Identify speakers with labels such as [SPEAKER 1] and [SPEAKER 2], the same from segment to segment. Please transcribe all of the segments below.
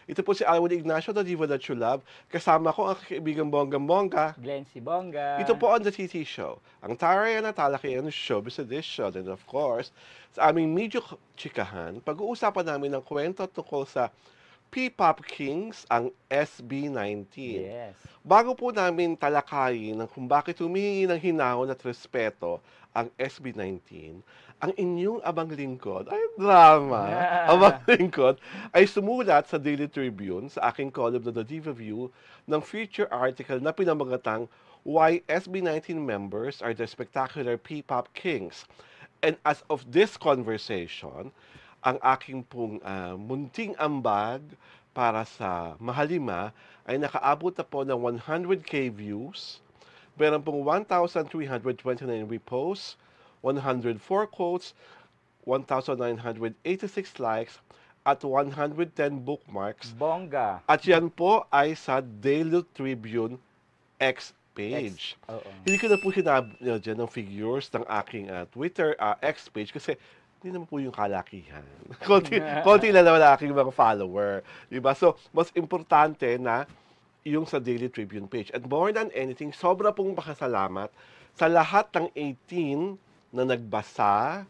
[SPEAKER 1] Ito po si Alwin Ignacio, the Diva That You Love. Kasama ko ang kaibigang Bonggang-Bongga.
[SPEAKER 2] Glenn si Bongga.
[SPEAKER 1] Ito po ang The TT Show, ang tarayan at talakihan ng showbiz edition. And of course, sa aming medyo chikahan, pag-uusapan namin ng kwento tungkol sa P-Pop Kings, ang SB19.
[SPEAKER 2] Yes.
[SPEAKER 1] Bago po namin talakayin ng kung bakit humihingi ng hinahon at respeto ang SB19, ang inyong abang lingkod, ay drama, abang lingkod, ay sumulat sa Daily Tribune sa aking column na The Diva View ng feature article na pinamagatang Why SB19 Members Are the Spectacular P-Pop Kings. And as of this conversation, ang aking pong munting ambag para sa Mahalima ay nakaabot na po ng 100K views, meron pong 1,329 reposts, 104 quotes, 1,986 likes, at 110 bookmarks.
[SPEAKER 2] Bongga.
[SPEAKER 1] At yan po ay sa Daily Tribune X page.
[SPEAKER 2] Oo.
[SPEAKER 1] Hindi ko na po sinabi dyan ng figures ng aking Twitter X page kasi hindi naman po yung kalakihan. konti lang naman ang aking mga follower. Diba? So, mas importante na yung sa Daily Tribune page. And more than anything, sobra pong pakasalamat sa lahat ng 18 na nagbasa,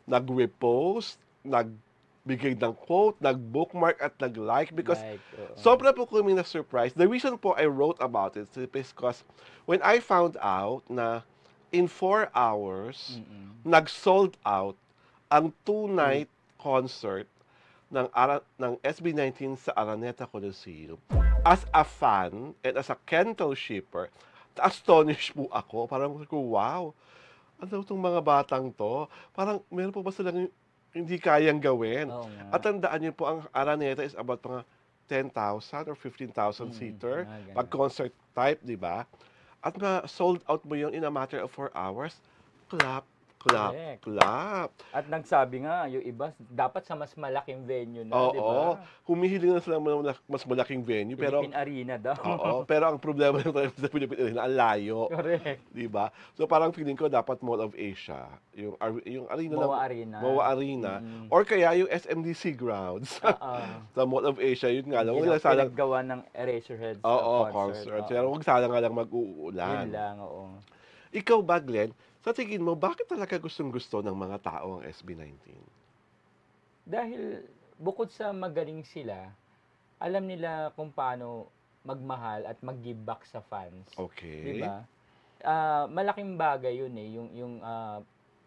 [SPEAKER 1] nag-repost, nagbigay ng quote, nag-bookmark at nag-like because sobra po kami na-surprise. The reason po I wrote about it is because when I found out na in 4 hours, nag-sold out ang 2-night concert ng SB19 sa Araneta Coliseum. As a fan and as a Kento shipper, astonished po ako. Parang wow, ano itong mga batang to? Parang meron po ba silang hindi kayang gawin? At tandaan niyo po, ang Araneta is about mga 10,000 or 15,000 seater. Pag concert type, di ba? At sold out mo yun in a matter of 4 hours. Clap.
[SPEAKER 2] At nagsabi nga, yung iba, dapat sa mas malaking venue na, di ba?
[SPEAKER 1] Oo, humihiling na sila ng mas malaking venue.
[SPEAKER 2] Philippine Arena daw.
[SPEAKER 1] Oo, pero ang problema lang tayo sa Philippine Arena, ang layo.
[SPEAKER 2] Correct.
[SPEAKER 1] Di ba? So parang feeling ko dapat Mall of Asia, yung arena
[SPEAKER 2] MOA
[SPEAKER 1] Arena. Or kaya yung SMDC grounds. Sa Mall of Asia, yun nga lang.
[SPEAKER 2] Hindi lang pinaggawa ng Eraserheads
[SPEAKER 1] concert. Pero huwag sana nga lang mag-uulan.
[SPEAKER 2] Yun lang, oo.
[SPEAKER 1] Ikaw ba, Glenn, sa tingin mo, bakit talaga gustong-gusto ng mga tao ang SB19?
[SPEAKER 2] Dahil bukod sa magaling sila, alam nila kung paano magmahal at mag-give back sa fans.
[SPEAKER 1] Okay.
[SPEAKER 2] Diba? Malaking bagay yun eh, yung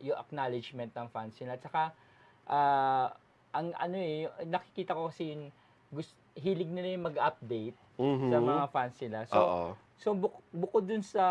[SPEAKER 2] acknowledgement ng fans nila. At saka, nakikita ko kasi hilig nila yung mag-update sa mga fans nila. So bukod dun sa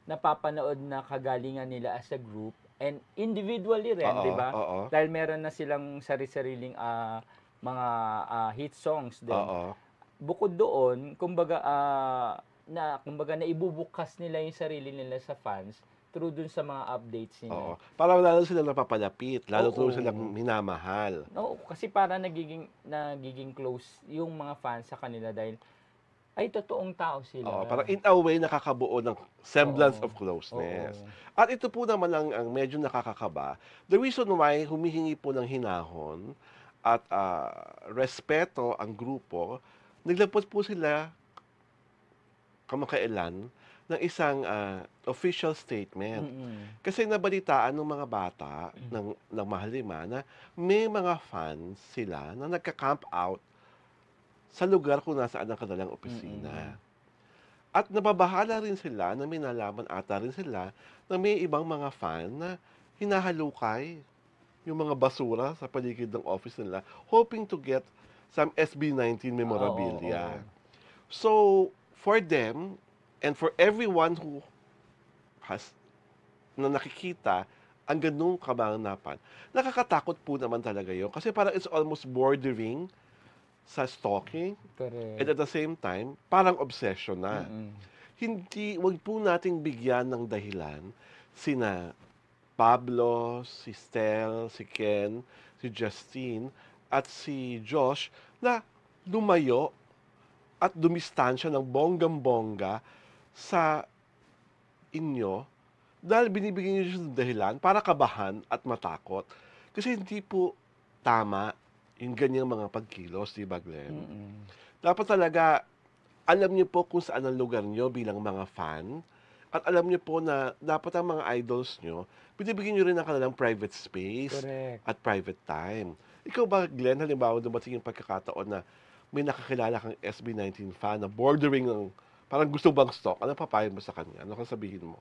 [SPEAKER 2] napapanood na kagalingan nila as a group and individually rin, di ba? Dahil meron na silang sari-sariling mga hit songs din. Bukod doon, kumbaga naibubukas nila yung sarili nila sa fans through dun sa mga updates nila.
[SPEAKER 1] Parang lalo silang napapalapit, lalo silang minamahal.
[SPEAKER 2] Oo, kasi para nagiging close yung mga fans sa kanila dahil ay totoong tao sila.
[SPEAKER 1] Parang in a way nakakabuo ng semblance of closeness. At ito po naman ang medyo nakakakaba. The reason why humihingi po ng hinahon at respeto ang grupo, naglabas po sila kamakailan ng isang official statement. Kasi nabalitaan ng mga bata ng Mahalima na may mga fans sila na nagka-camp out sa lugar kung nasaan ang kanilang opisina. At nababahala rin sila na may nalaman ata rin sila na may ibang mga fan na hinahalukay yung mga basura sa paligid ng office nila hoping to get some SB19 memorabilia. So, for them and for everyone who has na nakikita ang ganung kabanapan, nakakatakot po naman talaga yun. Kasi parang it's almost bordering sa stalking.
[SPEAKER 2] Correct.
[SPEAKER 1] And at the same time, parang obsession na. Wag po nating bigyan ng dahilan sina Pablo, si Stel, si Ken, si Justine, at si Josh na lumayo at dumistansya ng bonggam-bongga sa inyo dahil binibigyan niyo ng dahilan para kabahan at matakot. Kasi hindi po tama yung ganyang mga pagkilos, di ba, Glenn? Dapat talaga, alam niyo po kung saan ang lugar niyo bilang mga fan, at alam niyo po na dapat ang mga idols niyo, binibigyan niyo rin ng kanilang private space at private time. Ikaw ba, Glenn, halimbawa dumating yung pagkakataon na may nakakilala kang SB19 fan na bordering ng parang gusto bang stalk, ano papayo mo sa kanya? Ano kang sabihin mo?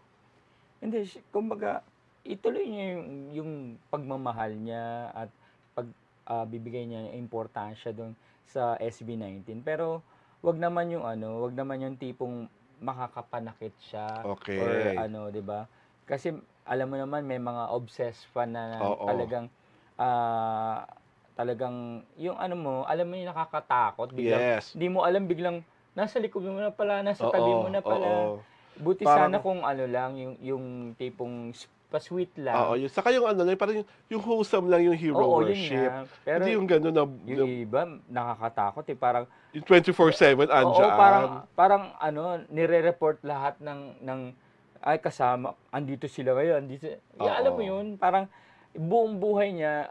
[SPEAKER 2] Hindi, kumbaga, ituloy niya yung pagmamahal niya at bibigay niya ng importansya doon sa SB19. Pero wag naman yung tipong makakapanakit siya or ano, 'di ba? Kasi alam mo naman may mga obsessed fan na talagang yung alam mo yung nakakatakot, biglang hindi mo alam, biglang nasa likod mo na pala, nasa tabi mo na pala. Buti sana kung lang yung tipong pa-sweet lang.
[SPEAKER 1] Yun. Saka yung parang yung wholesome lang yung hero worship.
[SPEAKER 2] Pero
[SPEAKER 1] hindi yung gano'n na...
[SPEAKER 2] Yung iba, nakakatakot parang...
[SPEAKER 1] Yung 24/7, andyan.
[SPEAKER 2] Parang nire-report lahat ng ay kasama, andito sila ngayon, andito. Alam mo yun, parang buong buhay niya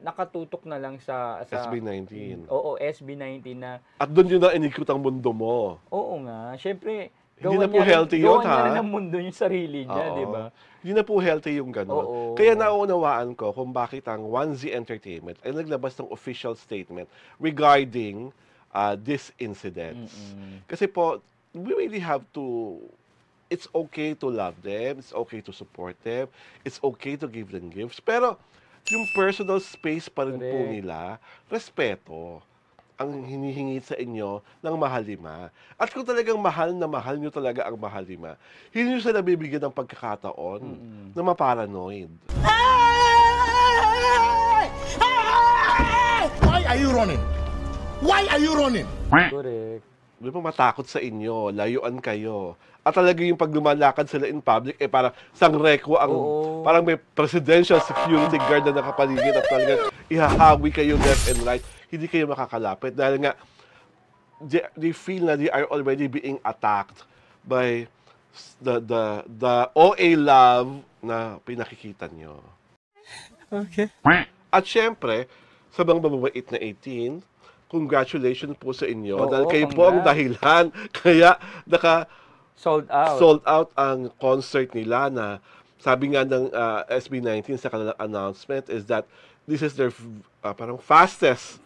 [SPEAKER 2] nakatutok na lang sa
[SPEAKER 1] SB19.
[SPEAKER 2] Oo, SB19 na...
[SPEAKER 1] At doon yun na inikot ang mundo mo.
[SPEAKER 2] Oo nga, syempre...
[SPEAKER 1] Hindi na po healthy yun, ha?
[SPEAKER 2] Gawan niya rin ang mundo yung sarili niya, di ba?
[SPEAKER 1] Hindi na po healthy yung gano'n. Kaya naunawaan ko kung bakit ang 1Z Entertainment ay naglabas ng official statement regarding these incidents. Kasi po, we really have to... It's okay to love them. It's okay to support them. It's okay to give them gifts. Pero yung personal space pa rin po nila, respeto ang hinihingi sa inyo ng Mahalima. At kung talagang mahal na mahal nyo talaga ang Mahalima, hindi nyo sila bibigyan ng pagkakataon na maparanoid.
[SPEAKER 3] Why are you running? Why are you running?
[SPEAKER 2] Correct.
[SPEAKER 1] Di ba matakot sa inyo, layuan kayo. At talaga yung pag lumalakad sila in public, parang sangrekwa ang, parang may presidential security guard na nakapaligid at talagang ihahawi kayo left and right. Hindi kayo makakalapit dahil nga they feel na they are already being attacked by the OA love na pinakikita nyo.
[SPEAKER 2] Okay.
[SPEAKER 1] At syempre, sa mga mababait na 18, congratulations po sa inyo dahil kayo po ang dahilan kaya sold out ang concert nila na sabi nga ng SB19 sa kanilang announcement is that this is their parang fastest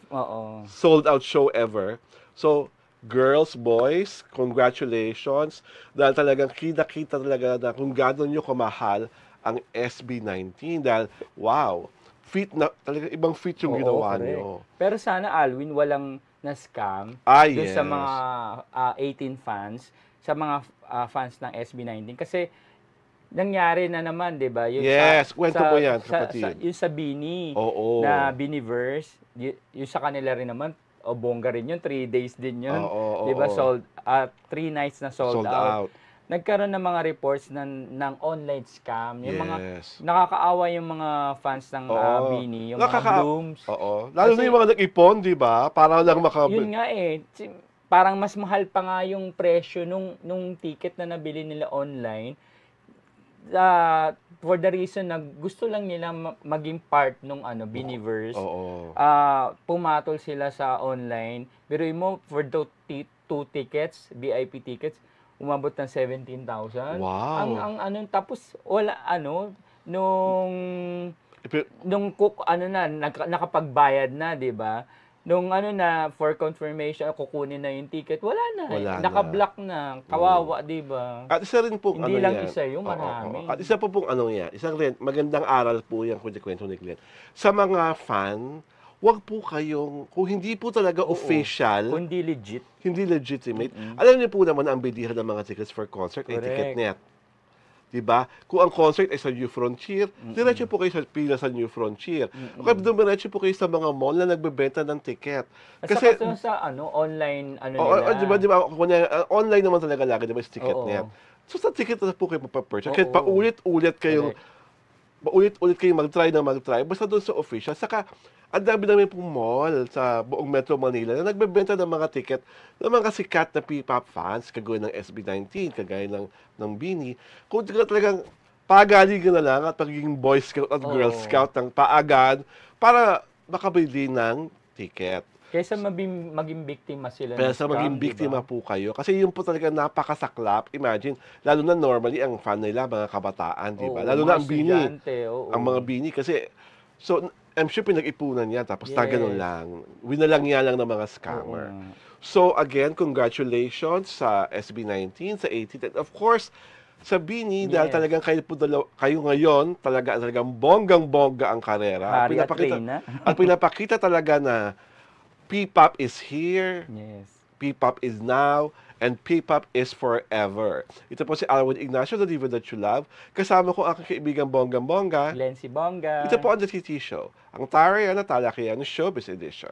[SPEAKER 1] sold out show ever. So, girls, boys, congratulations. Dahil talagang kita-kita talaga na kung gano'n nyo kamahal ang SB19. Dahil, wow, fit na, talagang ibang fit yung ginawa nyo.
[SPEAKER 2] Pero sana, Alwin, walang na-scam doon sa mga 18 fans, sa mga fans ng SB19. Kasi, nangyari na naman, di ba?
[SPEAKER 1] Kwento mo yan, kapatid.
[SPEAKER 2] Yung sa Bini, na Biniverse, yung sa kanila rin naman, bongga rin yun, 3 days din yun. Di ba? 3 nights na sold out. Nagkaroon ng mga reports ng online scam. Yung mga, nakakaawa yung mga fans ng Bini, yung mga Blooms.
[SPEAKER 1] Lalo na yung mga nag-ipon, di ba? Para lang
[SPEAKER 2] Yun nga parang mas mahal pa nga yung presyo nung ticket na nabili nila online. For the reason na gusto lang nila maging part nung Biniverse. Pumatol sila sa online. Pero mo for the 2 tickets, VIP tickets, umabot ng 17,000.
[SPEAKER 1] Wow.
[SPEAKER 2] Ang tapos wala nakapagbayad na, 'di ba? Nung for confirmation, kukunin na yung ticket, wala na. Naka-block na. Kawawa, di ba?
[SPEAKER 1] At isa rin po,
[SPEAKER 2] hindi lang isa yung marami.
[SPEAKER 1] At isa po pong yan. Isang rin, magandang aral po yan kung kwento ni Glenn. Sa mga fan, wag po kayong, kung hindi po talaga official,
[SPEAKER 2] hindi legit.
[SPEAKER 1] Hindi legitimate. Alam niyo po naman ang bilihan ng mga tickets for concert ay Ticketnet. Diba? Kung ang concert ay sa New Frontier, diretso po kayo sa pila sa New Frontier. O kaya dumiretso po kayo sa mga mall na nagbebenta ng ticket.
[SPEAKER 2] Kasi sa online nila.
[SPEAKER 1] Diba? Online naman talaga lagi, diba, sa Ticketnet. So sa ticket na po kayo mapapurchase. Kaya paulit-ulit kayong mag-try. Basta doon sa official. Saka, ang dami-dami pong mall sa buong Metro Manila na nagbebenta ng mga ticket ng mga sikat na P-pop fans, kagaya ng SB19, kagaya ng Bini. Kung talagang pagaligan na lang at pagiging Boy Scout at Girl Scout ng paagad para makabili ng ticket.
[SPEAKER 2] Kaysa maging biktima sila
[SPEAKER 1] Kaysa maging biktima po kayo. Kasi yun po talaga napakasaklap. Imagine, lalo na normally, ang fan nila, mga kabataan, di ba? Lalo na ang bini. Ang mga bini. Kasi, so, I'm sure pinag-ipunan yan. Tapos ganun lang. Winalangya lang ng mga scammer. So, again, congratulations sa SB19, sa 18. And of course, sa Bini, dahil talagang kayo ngayon, talagang bonggang-bongga ang karera. At pinapakita talaga na P-pop is here, P-pop is now, and P-pop is forever. Ito po si Alwin Ignacio, The Diva That You Love. Kasama ko ang aking kaibigang bonggang-bongga.
[SPEAKER 2] Glency Bongga.
[SPEAKER 1] Ito po ang The TT Show, ang Tara Yana Talakayan Showbiz Edition.